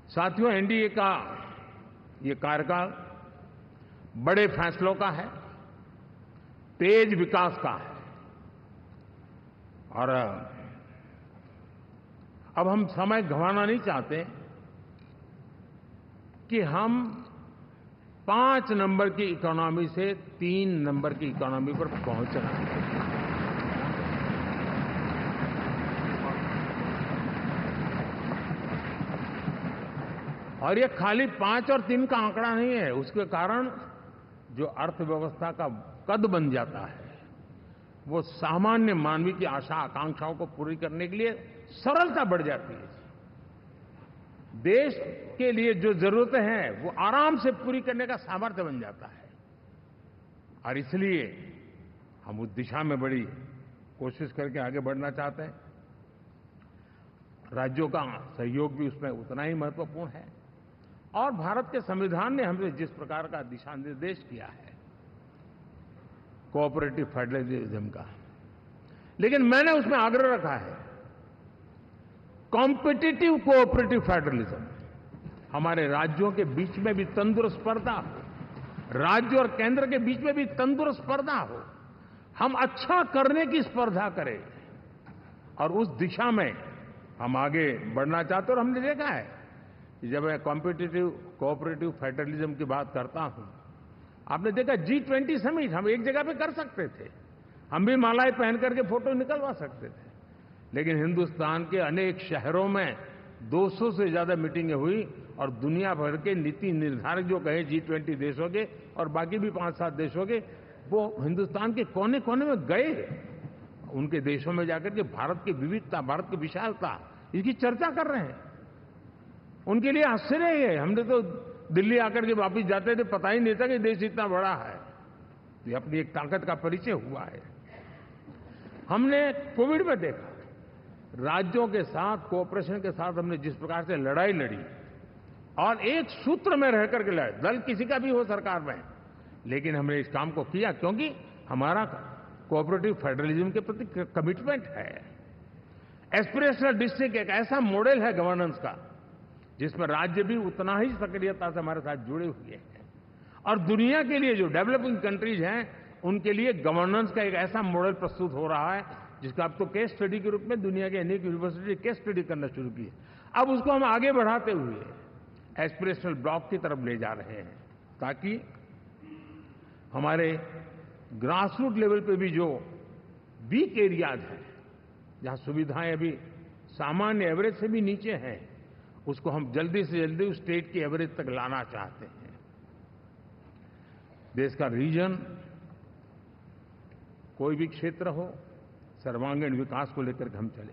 साथियों, एनडीए का ये कार्यकाल बड़े फैसलों का है, तेज विकास का है। और अब हम समय गंवाना नहीं चाहते कि हम 5 नंबर की इकोनॉमी से 3 नंबर की इकोनॉमी पर पहुंचना है। और ये खाली 5 और 3 का आंकड़ा नहीं है। उसके कारण जो अर्थव्यवस्था का कद बन जाता है, वो सामान्य मानवी की आशा आकांक्षाओं को पूरी करने के लिए सरलता बढ़ जाती है। देश के लिए जो जरूरतें हैं वो आराम से पूरी करने का सामर्थ्य बन जाता है। और इसलिए हम उस दिशा में बड़ी कोशिश करके आगे बढ़ना चाहते हैं। राज्यों का सहयोग भी उसमें उतना ही महत्वपूर्ण है। और भारत के संविधान ने हमें जिस प्रकार का दिशा निर्देश किया है कोऑपरेटिव फेडरलिज्म का, लेकिन मैंने उसमें आग्रह रखा है कॉम्पिटिटिव कोऑपरेटिव फेडरलिज्म। हमारे राज्यों के बीच में भी तंदुरुस्त स्पर्धा हो, राज्य और केंद्र के बीच में भी तंदुरुस्त स्पर्धा हो, हम अच्छा करने की स्पर्धा करें। और उस दिशा में हम आगे बढ़ना चाहते हैं। और हमने देखा है कि जब मैं कॉम्पिटिटिव कोऑपरेटिव फेडरलिज्म की बात करता हूं, आपने देखा G20 समिट हम एक जगह पे कर सकते थे, हम भी मालाएं पहन करके फोटो निकलवा सकते थे। लेकिन हिंदुस्तान के अनेक शहरों में 200 से ज्यादा मीटिंगें हुई और दुनिया भर के नीति निर्धारक जो कहे G20 देशों के और बाकी भी 5-7 देशों के, वो हिंदुस्तान के कोने कोने में गए। उनके देशों में जाकर के भारत की विविधता, भारत की विशालता, इसकी चर्चा कर रहे हैं। उनके लिए आश्चर्य है। हमने तो दिल्ली आकर के वापिस जाते थे, पता ही नहीं था कि देश इतना बड़ा है। ये अपनी एक ताकत का परिचय हुआ है। हमने कोविड में देखा, राज्यों के साथ कोऑपरेशन के साथ हमने जिस प्रकार से लड़ाई लड़ी और एक सूत्र में रह करके लड़े, दल किसी का भी हो सरकार में, लेकिन हमने इस काम को किया क्योंकि हमारा कोऑपरेटिव फेडरलिज्म के प्रति कमिटमेंट है। एस्पिरेशनल डिस्ट्रिक्ट एक ऐसा मॉडल है गवर्नेंस का जिसमें राज्य भी उतना ही सक्रियता से हमारे साथ जुड़े हुए हैं। और दुनिया के लिए जो डेवलपिंग कंट्रीज हैं, उनके लिए गवर्नेंस का एक ऐसा मॉडल प्रस्तुत हो रहा है जिसका अब तो केस स्टडी के रूप में दुनिया के अनेक यूनिवर्सिटी केस स्टडी करना शुरू की है। अब उसको हम आगे बढ़ाते हुए एस्पिरेशनल ब्लॉक की तरफ ले जा रहे हैं, ताकि हमारे ग्रासरूट लेवल पे भी जो वीक एरियाज हैं, जहां सुविधाएं अभी सामान्य एवरेज से भी नीचे हैं, उसको हम जल्दी से जल्दी उस स्टेट की एवरेज तक लाना चाहते हैं। देश का रीजन, कोई भी क्षेत्र हो, सर्वांगीण विकास को लेकर के हम चले।